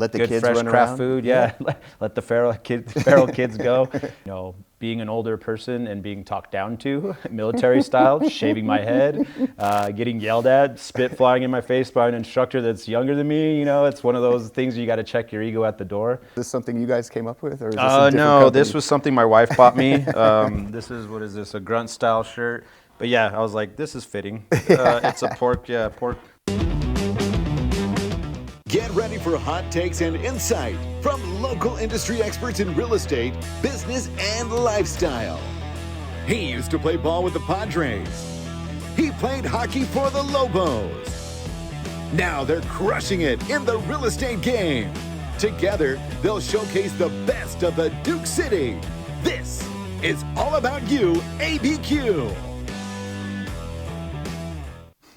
let the good kids fresh run craft around. food. Yeah, let the feral kids go. Being an older person and being talked down to, military style, shaving my head, getting yelled at, spit flying in my face by an instructor that's younger than me. It's one of those things you got to check your ego at the door. Is this something you guys came up with, or is this a different No, company? this was something my wife bought me. This is, what is this, a grunt style shirt? But yeah, I was like, this is fitting. It's a pork. Get ready for hot takes and insight from local industry experts in real estate, business, and lifestyle. He used to play ball with the Padres. He played hockey for the Lobos. Now they're crushing it in the real estate game. Together, they'll showcase the best of the Duke City. This is All About YouABQ.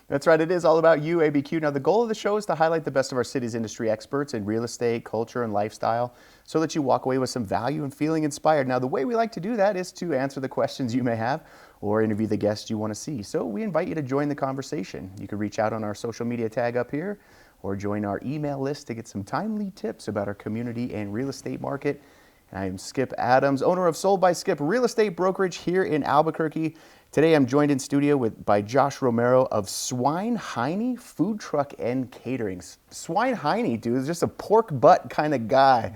That's right, it is all about YouABQ. Now, the goal of the show is to highlight the best of our city's industry experts in real estate, culture, and lifestyle so that you walk away with some value and feeling inspired. Now, the way we like to do that is to answer the questions you may have or interview the guests you want to see. So we invite you to join the conversation. You can reach out on our social media tag up here or join our email list to get some timely tips about our community and real estate market. And I am Skip Adams, owner of Sold by Skip Real Estate Brokerage here in Albuquerque. Today I'm joined in studio by Josh Romero of Swine Hiney Food Truck and Catering. Swine Hiney, dude, is just a pork butt kind of guy.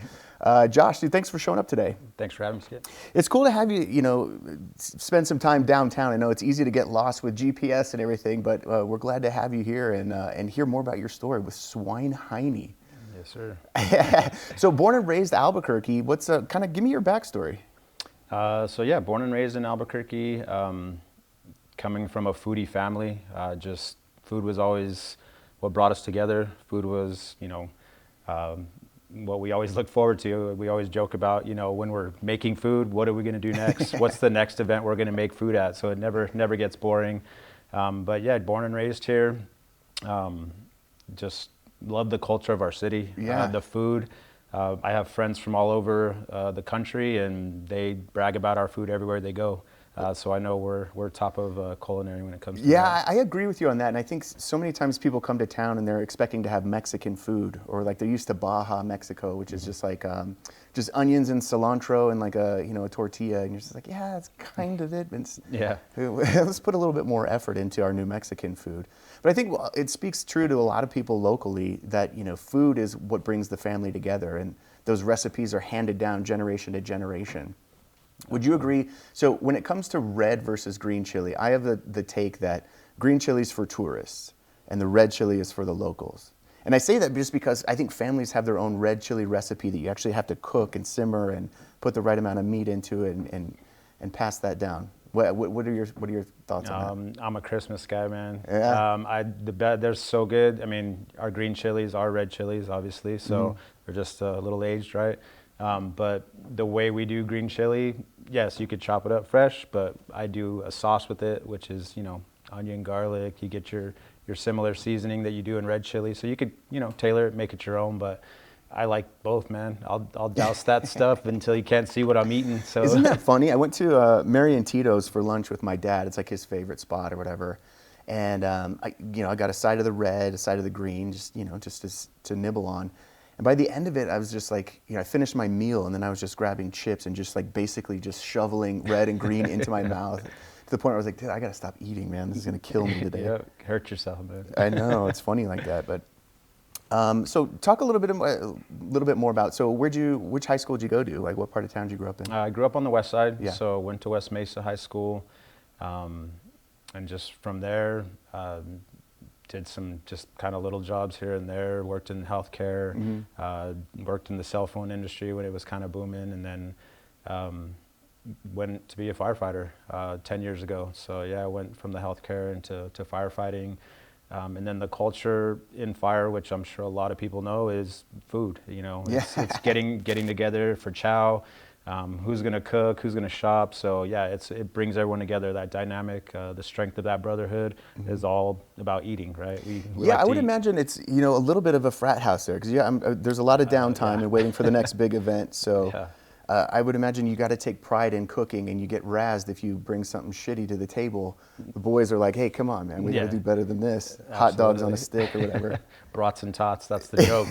Josh, dude, thanks for showing up today. Thanks for having me, Skip. It's cool to have you, spend some time downtown. I know it's easy to get lost with GPS and everything, but we're glad to have you here and hear more about your story with Swine Hiney. Yes, sir. So born and raised Albuquerque, give me your backstory. Born and raised in Albuquerque. Coming from a foodie family, just food was always what brought us together. Food was, what we always look forward to. We always joke about, when we're making food, what are we going to do next? What's the next event we're going to make food at? So it never gets boring. But yeah, born and raised here. Just love the culture of our city, the food. I have friends from all over the country, and they brag about our food everywhere they go. So I know we're top of culinary when it comes to that. Yeah, I agree with you on that. And I think so many times people come to town and they're expecting to have Mexican food, or like they're used to Baja, Mexico, which is just like just onions and cilantro and like a tortilla, and you're just like, yeah, that's kind of it. Let's put a little bit more effort into our new Mexican food. But I think it speaks true to a lot of people locally that food is what brings the family together, and those recipes are handed down generation to generation. Would you agree? So when it comes to red versus green chili, I have the take that green chili is for tourists and the red chili is for the locals. And I say that just because I think families have their own red chili recipe that you actually have to cook and simmer and put the right amount of meat into it and pass that down. What are your thoughts on that? I'm a Christmas guy, man. Yeah. They're so good. I mean, our green chilies are red chilies, obviously, so they're just a little aged, right? But the way we do green chili, yes, you could chop it up fresh, but I do a sauce with it, which is, onion, garlic. You get your similar seasoning that you do in red chili. So you could, tailor it, make it your own, but I like both, man. I'll douse that stuff until you can't see what I'm eating. So isn't that funny? I went to Mary and Tito's for lunch with my dad. It's like his favorite spot or whatever. And I got a side of the red, a side of the green, just to nibble on. And by the end of it, I was just like, I finished my meal and then I was just grabbing chips and just like basically just shoveling red and green into my mouth to the point where I was like, dude, I got to stop eating, man. This is going to kill me today. Yeah, hurt yourself, man. I know, it's funny like that. But so talk a little bit more about, so which high school did you go to? Like what part of town did you grow up in? I grew up on the west side, Yeah. So went to West Mesa High School. And just from there, did some just kind of little jobs here and there, worked in healthcare, worked in the cell phone industry when it was kind of booming, and then went to be a firefighter 10 years ago. So yeah, I went from the healthcare into firefighting. And then the culture in fire, which I'm sure a lot of people know, is food. It's getting together for chow. Who's going to cook, who's going to shop. So yeah, it brings everyone together. That dynamic, the strength of that brotherhood is all about eating, right? We I would imagine it's a little bit of a frat house there because there's a lot of downtime and waiting for the next big event. So I would imagine you got to take pride in cooking, and you get razzed if you bring something shitty to the table. The boys are like, "Hey, come on, man, we got to do better than this." Absolutely. Hot dogs on a stick or whatever. Brats and tots, that's the joke.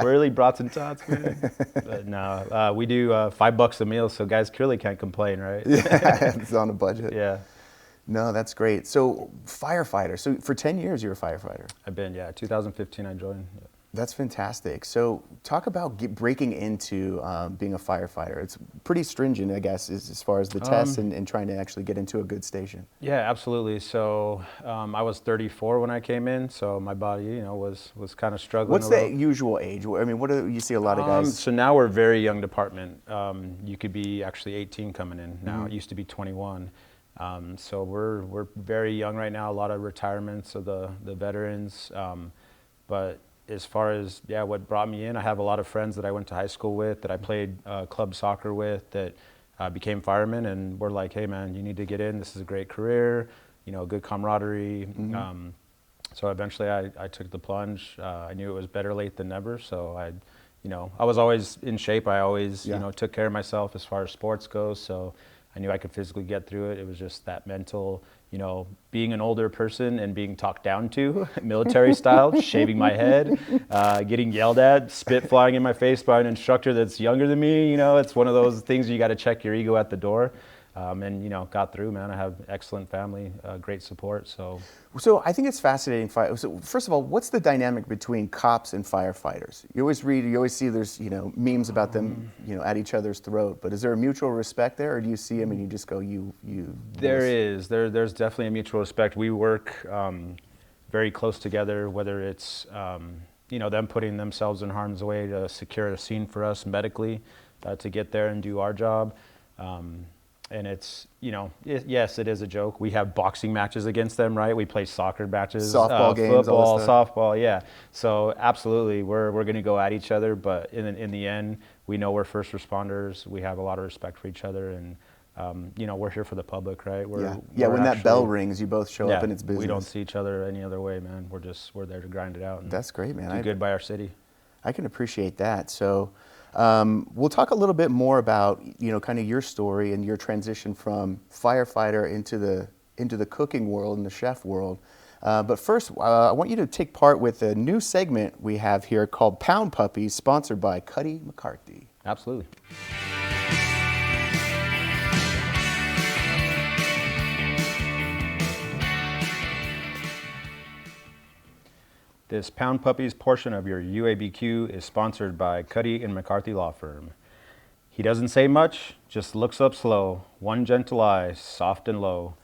Really, brats and tots, man? But no, we do $5 a meal, so guys clearly can't complain, right? Yeah, it's on a budget. Yeah. No, that's great. So, firefighter. So, for 10 years, you're a firefighter. I've been, 2015 I joined. Yeah. That's fantastic. So, talk about breaking into being a firefighter. It's pretty stringent, I guess, as far as the tests and trying to actually get into a good station. Yeah, absolutely. So, I was 34 when I came in, so my body, was kind of struggling. What's the usual age? I mean, what do you see a lot of guys? So now we're a very young department. You could be actually 18 coming in now. It used to be 21. So we're very young right now. A lot of retirements of the veterans, but as far as what brought me in, I have a lot of friends that I went to high school with, that I played club soccer with, that became firemen, and we're like, hey man, you need to get in. This is a great career, good camaraderie. So eventually I took the plunge. I knew it was better late than never. So I was always in shape. I always took care of myself as far as sports goes. So I knew I could physically get through it. It was just that mental, being an older person and being talked down to, military style, shaving my head, getting yelled at, spit flying in my face by an instructor that's younger than me. It's one of those things you got to check your ego at the door. And got through, man. I have excellent family, great support. So I think it's fascinating. So first of all, what's the dynamic between cops and firefighters? You always see there's memes about them at each other's throat. But is there a mutual respect there, or do you see them and you just go you? There's definitely a mutual respect. We work very close together. Whether it's them putting themselves in harm's way to secure a scene for us medically, to get there and do our job. And it's, yes, it is a joke. We have boxing matches against them, right? We play soccer matches, softball games, football, softball, yeah. So absolutely, we're going to go at each other, but in the end, we know we're first responders. We have a lot of respect for each other, and we're here for the public, right? We're when that bell rings, you both show up and it's business. We don't see each other any other way, man. We're there to grind it out. And that's great, man. Do good by our city. I can appreciate that. So. We'll talk a little bit more about kind of your story and your transition from firefighter into the cooking world and the chef world. But first, I want you to take part with a new segment we have here called Pound Puppies, sponsored by Cuddy McCarthy. Absolutely. This Pound Puppies portion of your YouABQ is sponsored by Cuddy and McCarthy Law Firm. He doesn't say much, just looks up slow, one gentle eye, soft and low.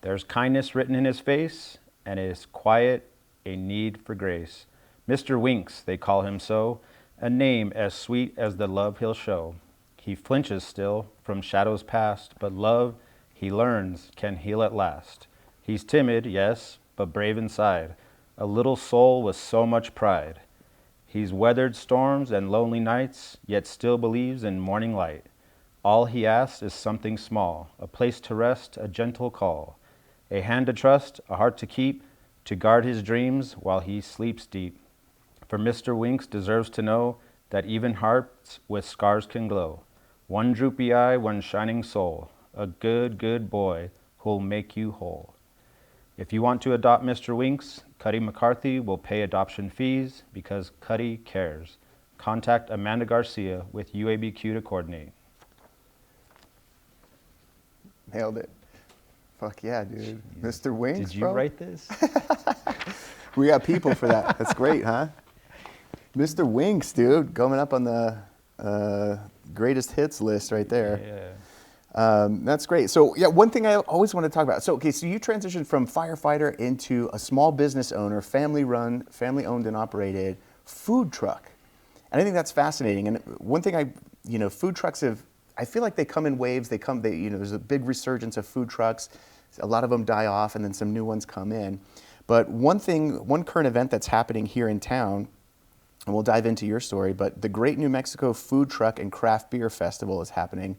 There's kindness written in his face, and his quiet, a need for grace. Mr. Winks, they call him so, a name as sweet as the love he'll show. He flinches still from shadows past, but love, he learns, can heal at last. He's timid, yes, but brave inside. A little soul with so much pride. He's weathered storms and lonely nights, yet still believes in morning light. All he asks is something small, a place to rest, a gentle call, a hand to trust, a heart to keep, to guard his dreams while he sleeps deep. For Mr. Winks deserves to know that even hearts with scars can glow. One droopy eye, one shining soul, a good, good boy who'll make you whole. If you want to adopt Mr. Winks, Cuddy McCarthy will pay adoption fees because Cuddy cares. Contact Amanda Garcia with YouABQ to coordinate. Nailed it. Fuck yeah, dude. Mr. Winks, Did you bro? write this? We got people for that. That's great, huh? Mr. Winks, dude, coming up on the greatest hits list right there. Yeah. That's great. So one thing I always want to talk about. So you transitioned from firefighter into a small business owner, family-run, family-owned and operated food truck. And I think that's fascinating. And one thing food trucks I feel like they come in waves. There's a big resurgence of food trucks. A lot of them die off and then some new ones come in. But one current event that's happening here in town, and we'll dive into your story, but the Great New Mexico Food Truck and Craft Beer Festival is happening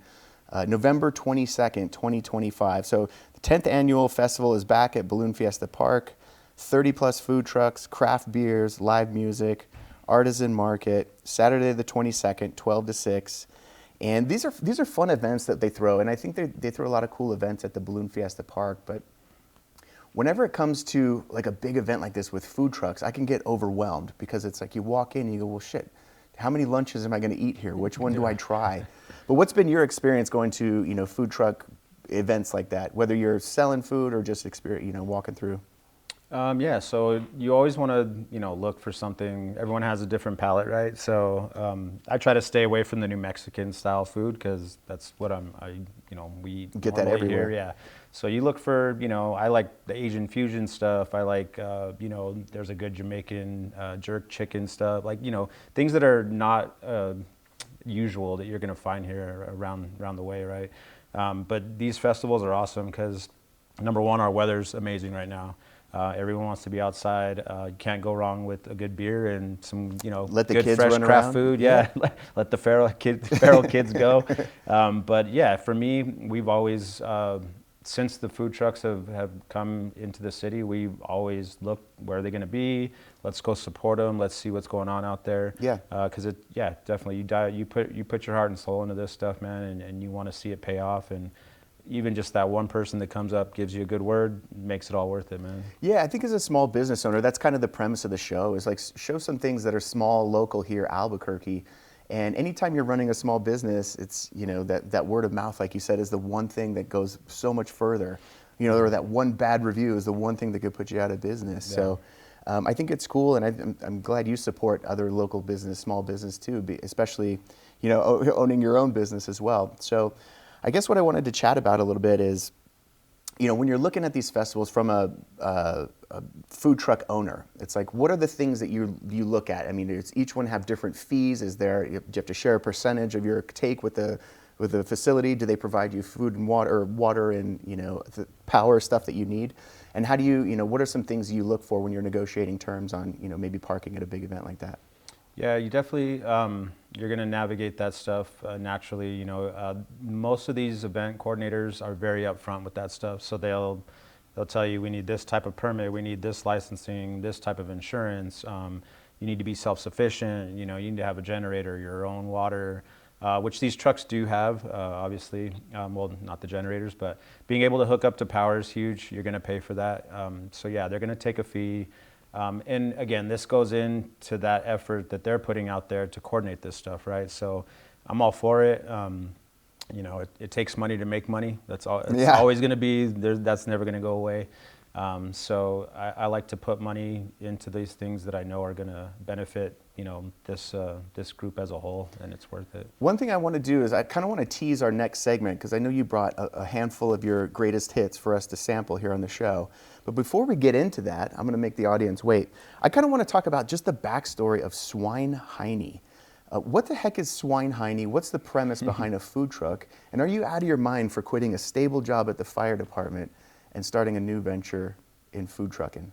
November 22nd, 2025. So the 10th annual festival is back at Balloon Fiesta Park. 30 plus food trucks, craft beers, live music, artisan market, Saturday the 22nd, 12 to 6. And these are fun events that they throw, and I think they throw a lot of cool events at the Balloon Fiesta Park. But whenever it comes to like a big event like this with food trucks, I can get overwhelmed because it's like you walk in and you go, well, shit, how many lunches am I going to eat here? Which one do I try? But what's been your experience going to, you know, food truck events like that, whether you're selling food or just experience, you know, walking through? Yeah, so you always want to, you know, look for something. Everyone has a different palate, right? So I try to stay away from the New Mexican style food because that's what we get that everywhere. Here, yeah. So you look for, you know, I like the Asian fusion stuff. I like, you know, there's a good Jamaican jerk chicken stuff, like, you know, things that are not usual that you're going to find here around the way, right? But these festivals are awesome because, number one, our weather's amazing right now. Everyone wants to be outside. You can't go wrong with a good beer and some, you know, let the good kids fresh run craft around. food. Yeah, let the feral kids go. But yeah, for me, we've always, since the food trucks have come into the city, we've always looked where are they going to be. Let's go support them. Let's see what's going on out there. Yeah. Because definitely you put your heart and soul into this stuff, man, and you want to see it pay off. And even just that one person that comes up, gives you a good word, makes it all worth it, man. Yeah, I think as a small business owner, that's kind of the premise of the show, is like show some things that are small, local here, Albuquerque. And anytime you're running a small business, it's, you know, that word of mouth, like you said, is the one thing that goes so much further. You know, or that one bad review is the one thing that could put you out of business. Yeah. So I think it's cool, and I'm glad you support other local business, small business too, especially, you know, owning your own business as well. So I guess what I wanted to chat about a little bit is, you know, when you're looking at these festivals from a food truck owner, it's like, what are the things that you look at? I mean, does each one have different fees? Do you have to share a percentage of your take with the facility? Do they provide you food and water and, you know, the power stuff that you need? And how do you know, what are some things you look for when you're negotiating terms on, you know, maybe parking at a big event like that? Yeah, you definitely, you're going to navigate that stuff naturally. You know, most of these event coordinators are very upfront with that stuff. So they'll tell you, we need this type of permit, we need this licensing, this type of insurance. You need to be self-sufficient. You know, you need to have a generator, your own water, which these trucks do have, obviously. Well, not the generators, but being able to hook up to power is huge. You're going to pay for that. So yeah, they're going to take a fee. And again, this goes into that effort that they're putting out there to coordinate this stuff, right? So I'm all for it. You know, it takes money to make money. That's all. It's always going to be there. That's never going to go away. So I like to put money into these things that I know are going to benefit, you know, this group as a whole, and it's worth it. One thing I want to do is I kind of want to tease our next segment, because I know you brought a handful of your greatest hits for us to sample here on the show. But before we get into that, I'm going to make the audience wait. I kind of want to talk about just the backstory of Swine Hiney. What the heck is Swine Hiney? What's the premise behind a food truck? And are you out of your mind for quitting a stable job at the fire department and starting a new venture in food trucking?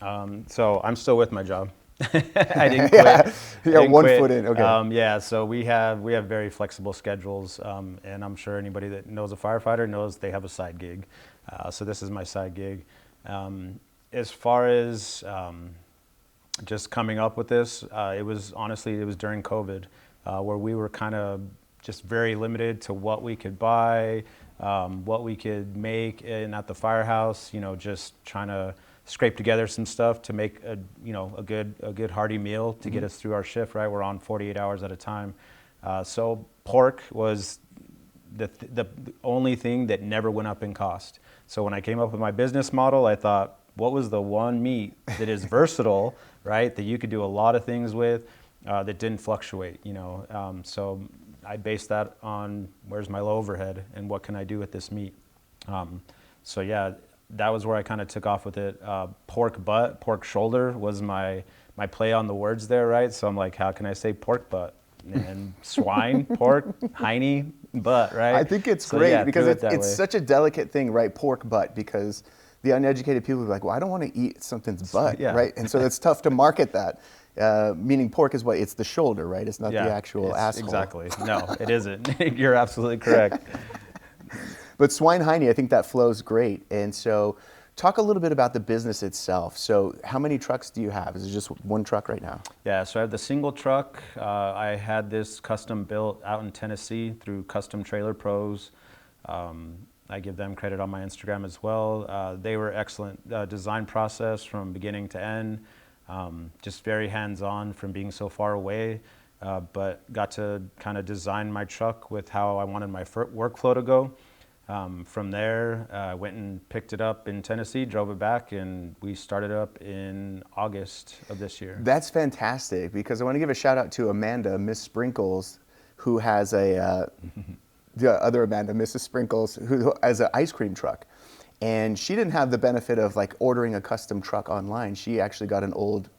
So I'm still with my job. I didn't quit. Yeah, one foot in. Okay. Yeah, so we have very flexible schedules, and I'm sure anybody that knows a firefighter knows they have a side gig. So this is my side gig. As far as just coming up with this, it was during COVID, where we were kind of just very limited to what we could buy, what we could make at the firehouse. You know, just trying to scrape together some stuff to make a good hearty meal to get us through our shift. Right, we're on 48 hours at a time. So pork was the only thing that never went up in cost. So when I came up with my business model, I thought, what was the one meat that is versatile, right? That you could do a lot of things with, that didn't fluctuate, you know? So I based that on where's my low overhead and what can I do with this meat? So yeah, that was where I kind of took off with it. Pork butt, pork shoulder was my play on the words there, right? So I'm like, how can I say pork butt? And swine, pork, hiney, butt, right? I think it's great because it's such a delicate thing, right? Pork butt, because the uneducated people are like, well, I don't want to eat something's butt, right? And so it's tough to market that. Meaning pork is what? It's the shoulder, right? It's not the actual asshole. Exactly. No, it isn't. You're absolutely correct. But Swine Hiney, I think that flows great. And so talk a little bit about the business itself. So how many trucks do you have? Is it just one truck right now? Yeah, so I have the single truck. I had this custom built out in Tennessee through Custom Trailer Pros. I give them credit on my Instagram as well. They were excellent design process from beginning to end. Just very hands-on from being so far away, but got to kind of design my truck with how I wanted my workflow to go. From there, I went and picked it up in Tennessee, drove it back, and we started up in August of this year. That's fantastic, because I want to give a shout out to Amanda, Miss Sprinkles, who has the other Amanda, Mrs. Sprinkles, who has an ice cream truck. And she didn't have the benefit of like ordering a custom truck online. She actually got an old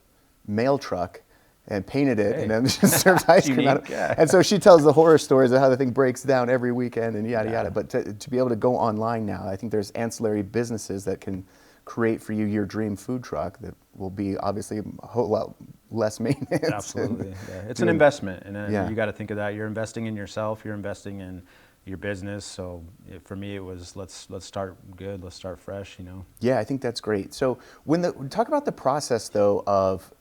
mail truck and painted it, and then just served ice cream out of it. Yeah. And so she tells the horror stories of how the thing breaks down every weekend and yada yada. But to be able to go online now, I think there's ancillary businesses that can create for you your dream food truck that will be obviously a whole lot less maintenance. Absolutely, yeah. It's an investment, and you got to think of that. You're investing in yourself. You're investing in your business. So for me, it was let's start good. Let's start fresh. Yeah, I think that's great. So talk about the process though of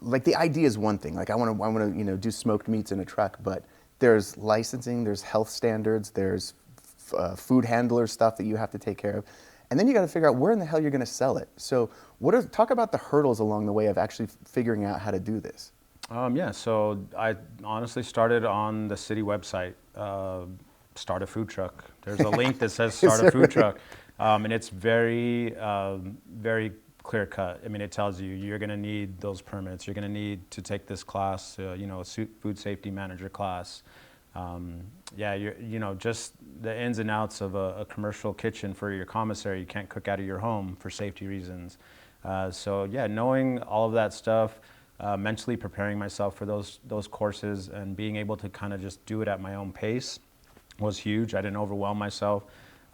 like the idea is one thing. Like I want to do smoked meats in a truck, but there's licensing, there's health standards, there's food handler stuff that you have to take care of. And then you got to figure out where in the hell you're going to sell it. So talk about the hurdles along the way of actually figuring out how to do this. Yeah, so I honestly started on the city website, start a food truck. There's a link that says start a food truck. And it's very, very clear cut. I mean, it tells you you're going to need those permits. You're going to need to take this class, a food safety manager class. Just the ins and outs of a commercial kitchen for your commissary. You can't cook out of your home for safety reasons. Knowing all of that stuff, mentally preparing myself for those courses and being able to kind of just do it at my own pace was huge. I didn't overwhelm myself.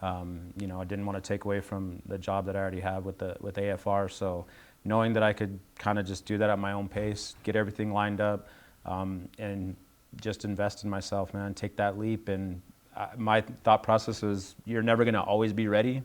I didn't want to take away from the job that I already have with AFR. So knowing that I could kind of just do that at my own pace, get everything lined up, and just invest in myself, man, take that leap. And my thought process is you're never going to always be ready,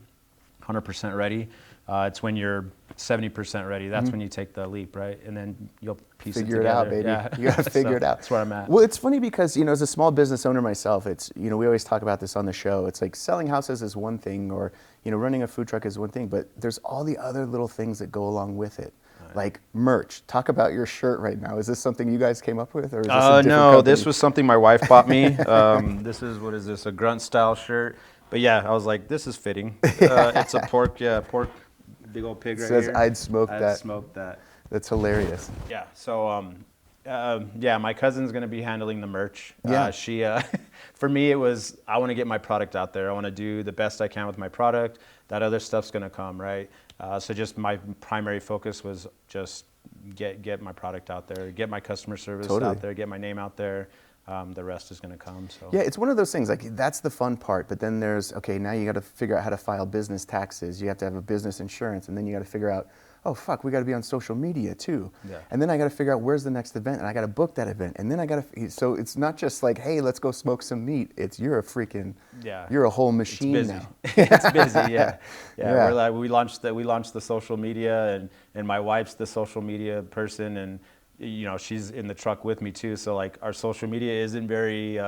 100% ready. It's when you're 70% ready. That's when you take the leap, right? And then you'll figure it out, baby. Yeah. You got to figure it out. That's where I'm at. Well, it's funny because, as a small business owner myself, it's, we always talk about this on the show. It's like selling houses is one thing, or, running a food truck is one thing, but there's all the other little things that go along with it. Like merch. Talk about your shirt right now. Is this something you guys came up with, or is this a different company? This was something my wife bought me. What is this? A grunt style shirt. But yeah, I was like, this is fitting. It's a pork, big old pig right here. It says, I'd smoke that. That's hilarious. Yeah. So, my cousin's going to be handling the merch. Yeah. For me, it was, I want to get my product out there. I want to do the best I can with my product. That other stuff's going to come, right? So just my primary focus was just get my product out there, get my customer service out there, get my name out there. The rest is going to come. So yeah, it's one of those things, like that's the fun part, but then there's, now you got to figure out how to file business taxes. You have to have a business insurance, and then you got to figure out, oh fuck, we got to be on social media too. Yeah. And then I got to figure out where's the next event, and I got to book that event, and then I got to. So it's not just like, hey, let's go smoke some meat. It's you're a whole machine now. It's busy. Yeah. We launched the social media, and my wife's the social media person, and she's in the truck with me too. So like our social media isn't very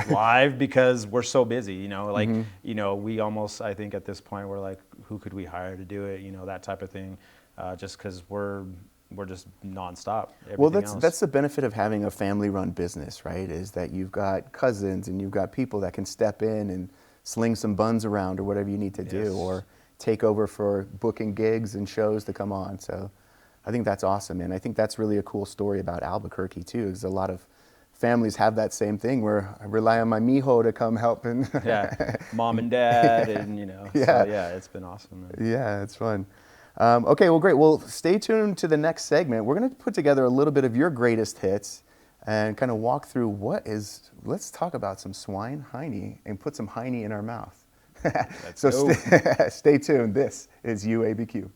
live because we're so busy, we almost, I think at this point we're like, who could we hire to do it? That type of thing. Just cause we're just nonstop. Well, that's the benefit of having a family run business, right? Is that you've got cousins and you've got people that can step in and sling some buns around or whatever you need to do, or take over for booking gigs and shows to come on. So I think that's awesome, and I think that's really a cool story about Albuquerque too, because a lot of families have that same thing where I rely on my mijo to come help and mom and dad, and it's been awesome, man. Yeah, it's fun. Okay, well, great. Well, stay tuned to the next segment. We're going to put together a little bit of your greatest hits and kind of walk through let's talk about some swine hiney and put some hiney in our mouth. So stay tuned. This is YouABQ.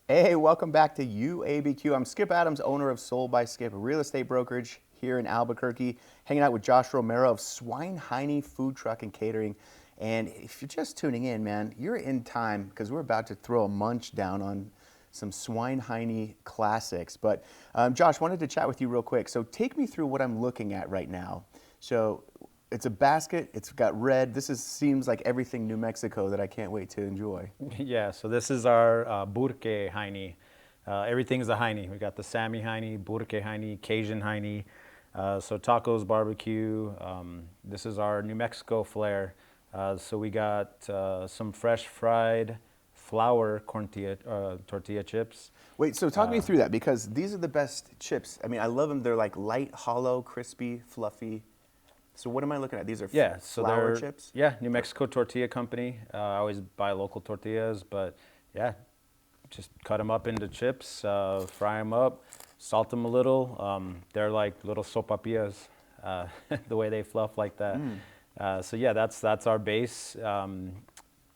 Hey, welcome back to YouABQ. I'm Skip Adams, owner of Sold by Skip, a real estate brokerage here in Albuquerque, hanging out with Josh Romero of Swine Hiney Food Truck and Catering. And if you're just tuning in, man, you're in time because we're about to throw a munch down on some Swine Hiney classics. But Josh, wanted to chat with you real quick. So take me through what I'm looking at right now. So it's a basket. It's got red. Seems like everything New Mexico that I can't wait to enjoy. Yeah, so this is our Burke Hiney. Everything's a Hiney. We got the Sammy Hiney, Burke Hiney, Cajun Hiney. So tacos, barbecue. This is our New Mexico flair. So we got some fresh fried flour tortilla chips. Wait, so talk me through that, because these are the best chips. I mean, I love them. They're like light, hollow, crispy, fluffy. So what am I looking at? These are flour chips? Yeah, New Mexico Tortilla Company. I always buy local tortillas, but yeah, just cut them up into chips, fry them up, salt them a little. They're like little sopapillas, the way they fluff like that. So yeah, that's our base.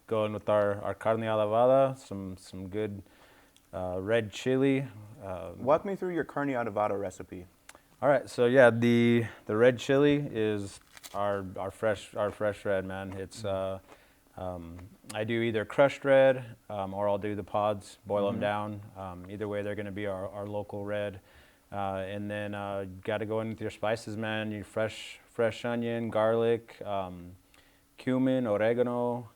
Going with our carne adobada, some good red chili. Walk me through your carne adobada recipe. All right, so yeah, the red chili is our fresh red, man. It's I do either crushed red or I'll do the pods, boil them down. Either way, they're going to be our local red. And then got to go in with your spices, man. Your fresh onion, garlic, cumin, oregano.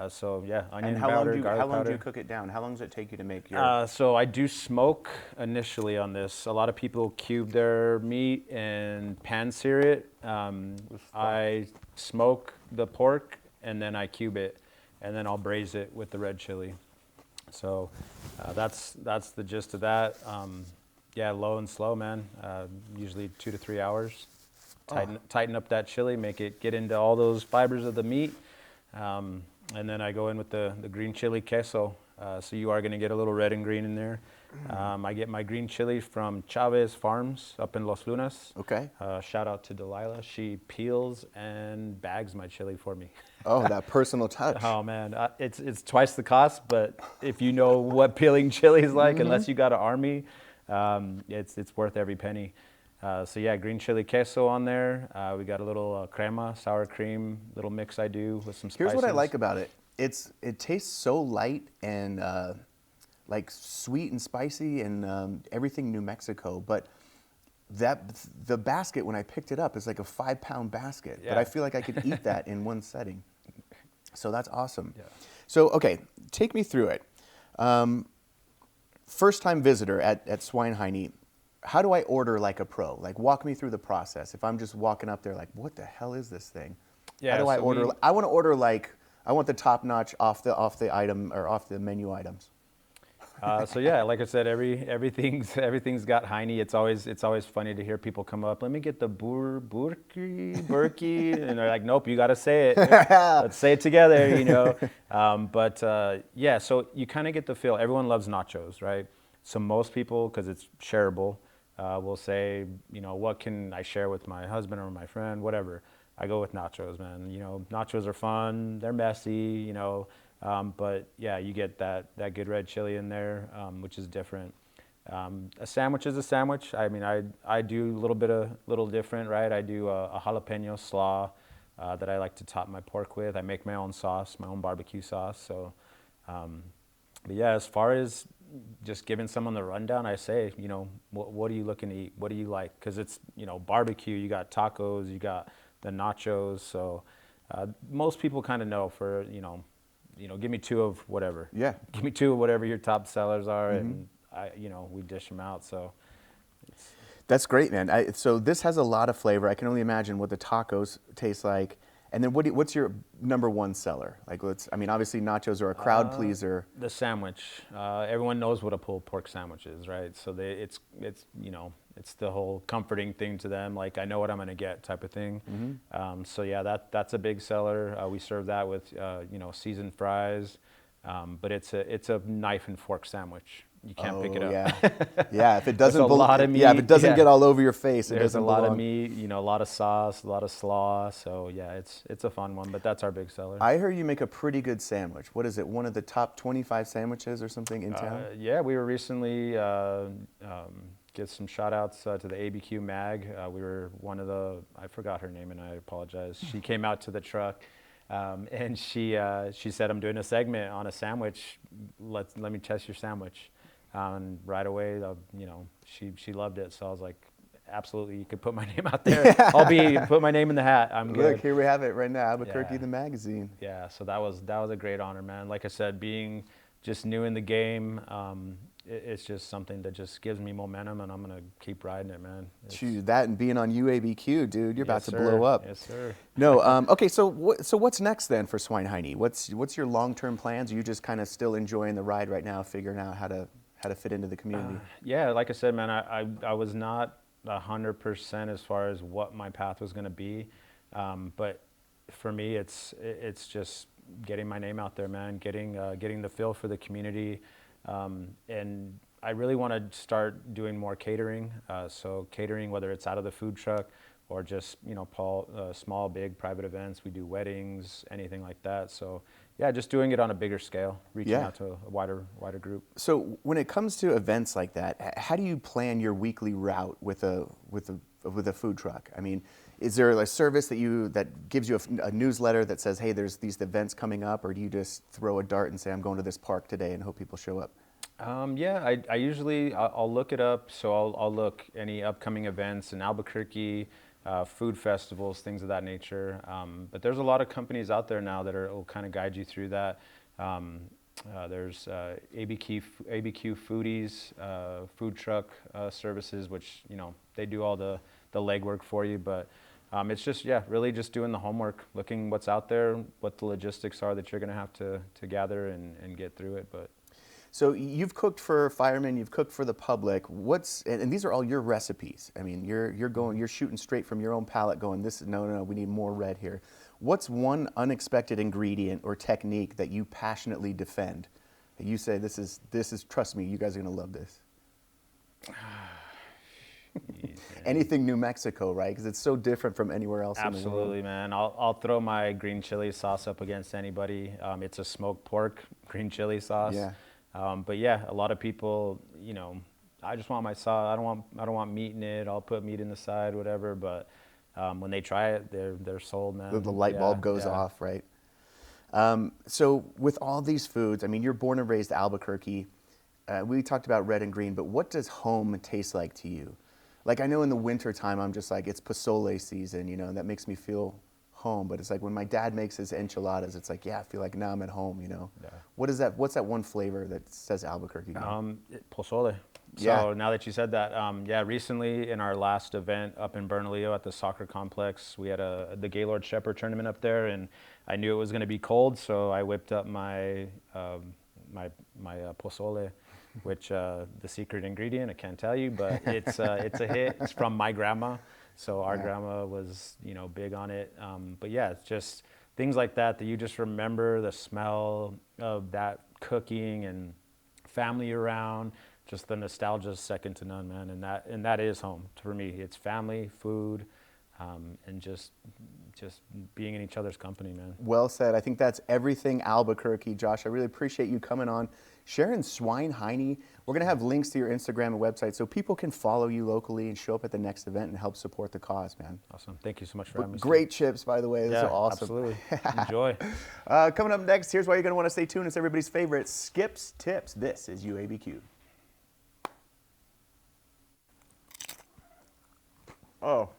So yeah, onion And powder, how long do you cook it down? How long does it take you to make your? So I do smoke initially on this. A lot of people cube their meat and pan sear it. I smoke the pork and then I cube it, and then I'll braise it with the red chili. So that's the gist of that. Yeah, low and slow, man. Usually 2 to 3 hours. Tighten up that chili, make it get into all those fibers of the meat. And then I go in with the green chili queso. So you are going to get a little red and green in there. I get my green chili from Chavez Farms up in Los Lunas. Okay. Shout out to Delilah. She peels and bags my chili for me. Oh, that personal touch. Oh man, it's twice the cost, but if you know what peeling chili is like, unless you got an army, it's worth every penny. So yeah, green chili queso on there. We got a little crema, sour cream, little mix I do with some spices. Here's what I like about it. It tastes so light and like sweet and spicy and everything New Mexico. But the basket, when I picked it up, is like a 5-pound basket. Yeah. But I feel like I could eat that in one setting. So that's awesome. Yeah. So, okay, take me through it. First-time visitor at Swine Hiney. How do I order like a pro? Like, walk me through the process. If I'm just walking up there like, what the hell is this thing? Yeah, How do I so order? I want to order like, I want the top notch off the item or off the menu items. So yeah, like I said, everything's got Hiney. It's always funny to hear people come up. Let me get the Burkey, and they're like, nope, you got to say it. Let's say it together, you know. But yeah, so you kind of get the feel. Everyone loves nachos, right? So most people, because it's shareable, will say, you know, what can I share with my husband or my friend, whatever. I go with nachos, man. You know, nachos are fun. They're messy, you know. But yeah, you get that good red chili in there, which is different. A sandwich is a sandwich. I mean, I do a little different, right? I do a jalapeno slaw that I like to top my pork with. I make my own sauce, my own barbecue sauce. So, but yeah, as far as just giving someone the rundown, I say, you know, what are you looking to eat? What do you like? Because it's, you know, barbecue, you got tacos, you got the nachos. So most people kind of know for, you know, give me 2 of whatever. Yeah. Give me 2 of whatever your top sellers are, and we dish them out. So That's great, man. So this has a lot of flavor. I can only imagine what the tacos taste like. And then what's your number one seller? Like, obviously nachos are a crowd pleaser. The sandwich. Everyone knows what a pulled pork sandwich is, right? So it's it's the whole comforting thing to them. Like, I know what I'm going to get type of thing. So yeah, that's a big seller. We serve that with seasoned fries, but it's a knife and fork sandwich. You can't pick it up. Yeah. If it doesn't, a lot of meat. Yeah, if it doesn't get all over your face, there's a lot of meat. A lot of sauce, a lot of slaw. So yeah, it's a fun one. But that's our big seller. I heard you make a pretty good sandwich. What is it? One of the top 25 sandwiches or something in town? Yeah, we were recently get some shout outs to the ABQ mag. We were one of the, I forgot her name and I apologize. She came out to the truck And she said, I'm doing a segment on a sandwich. Let me test your sandwich. And right away, she loved it. So I was like, absolutely, you could put my name out there. Put my name in the hat. I'm good. Look, here we have it right now, Albuquerque, Yeah. the magazine. Yeah, so that was a great honor, man. Like I said, being just new in the game, it's just something that just gives me momentum, and I'm gonna keep riding it, man. Shoot, that and being on YouABQ, dude, you're about to blow up. Yes, sir. No, okay. So what's next then for Swine Hiney? What's your long-term plans? Are you just kind of still enjoying the ride right now, figuring out how to fit into the community? Yeah, like I said, man, I was not 100% as far as what my path was gonna be, but for me, it's just getting my name out there, man. Getting the feel for the community. And I really want to start doing more catering. So catering, whether it's out of the food truck or just, small, big private events. We do weddings, anything like that. So yeah, just doing it on a bigger scale, reaching out to a wider group. So when it comes to events like that, how do you plan your weekly route with a food truck? I mean, is there a service that gives you a newsletter that says, hey, there's these events coming up, or do you just throw a dart and say, I'm going to this park today and hope people show up? Yeah, I usually, I'll look it up. So I'll look any upcoming events in Albuquerque, food festivals, things of that nature. But there's a lot of companies out there now that will kind of guide you through that. There's ABQ Foodies, food truck services, which, they do all the legwork for you. But it's just, really just doing the homework, looking what's out there, what the logistics are that you're going to have to gather and get through it. But so you've cooked for firemen, you've cooked for the public. And these are all your recipes. I mean, you're shooting straight from your own palate, going, no, we need more red here. What's one unexpected ingredient or technique that you passionately defend? That you say, this is trust me, you guys are gonna love this. Anything New Mexico, right? Because it's so different from anywhere else in the world. Absolutely, man. I'll throw my green chili sauce up against anybody. It's a smoked pork green chili sauce. Yeah. But yeah, a lot of people, I just want my sauce. I don't want meat in it. I'll put meat in the side, whatever. But when they try it, they're sold, man. The light bulb goes off, right? So with all these foods, I mean, you're born and raised Albuquerque. We talked about red and green, but what does home taste like to you? Like, I know in the winter time, I'm just like, it's pozole season, and that makes me feel home. But it's like when my dad makes his enchiladas, it's like, I feel like now I'm at home, Yeah. What's that one flavor that says Albuquerque? Pozole. So now that you said that, recently in our last event up in Bernalillo at the soccer complex, we had the Gaylord Shepherd tournament up there, and I knew it was going to be cold, so I whipped up my pozole, which the secret ingredient I can't tell you, but it's a hit. It's from my grandma, so our grandma was big on it. But yeah, it's just things like that you just remember the smell of that cooking and family around. Just the nostalgia is second to none, man, and that is home for me. It's family, food, and just being in each other's company, man. Well said. I think that's everything Albuquerque, Josh. I really appreciate you coming on, sharing Swine Hiney. We're going to have links to your Instagram and website so people can follow you locally and show up at the next event and help support the cause, man. Awesome. Thank you so much for having me. Great chips, by the way. Those are awesome. Absolutely. Enjoy. Coming up next, here's why you're going to want to stay tuned. It's everybody's favorite, Skip's Tips. This is YouABQ. Oh.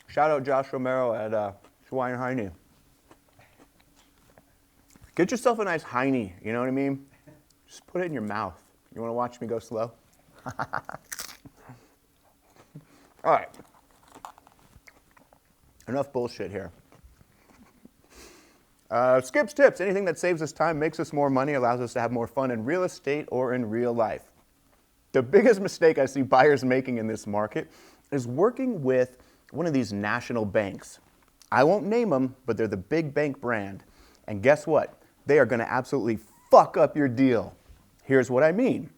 Shout out Josh Romero at Swine Hiney. Get yourself a nice Hiney, you know what I mean? Just put it in your mouth. You want to watch me go slow? All right. Enough bullshit here. Skip's Tips. Anything that saves us time, makes us more money, allows us to have more fun in real estate or in real life. The biggest mistake I see buyers making in this market is working with one of these national banks. I won't name them, but they're the big bank brand. And guess what? They are going to absolutely fuck up your deal. Here's what I mean.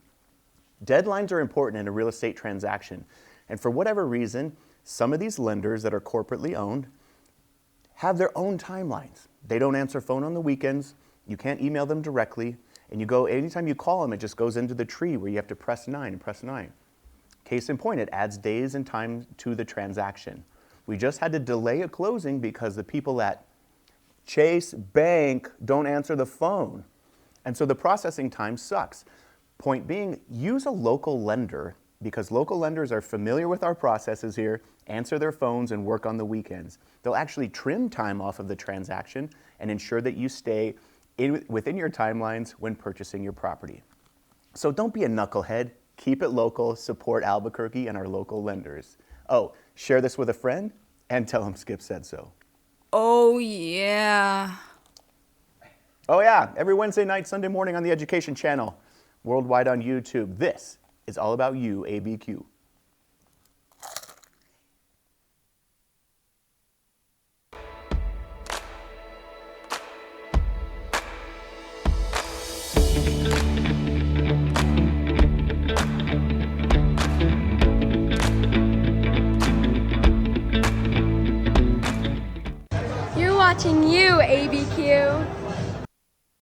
Deadlines are important in a real estate transaction. And for whatever reason, some of these lenders that are corporately owned have their own timelines. They don't answer phone on the weekends. You can't email them directly. And anytime you call them, it just goes into the tree where you have to press 9 and press 9. Case in point, it adds days and time to the transaction. We just had to delay a closing because the people at Chase Bank don't answer the phone. And so the processing time sucks. Point being, use a local lender because local lenders are familiar with our processes here, answer their phones, and work on the weekends. They'll actually trim time off of the transaction and ensure that you stay within your timelines when purchasing your property. So don't be a knucklehead. Keep it local, support Albuquerque and our local lenders. Oh, share this with a friend and tell them Skip said so. Oh, yeah. Oh yeah, every Wednesday night, Sunday morning on the Education Channel, worldwide on YouTube. This is all about YouABQ. You're watching YouABQ.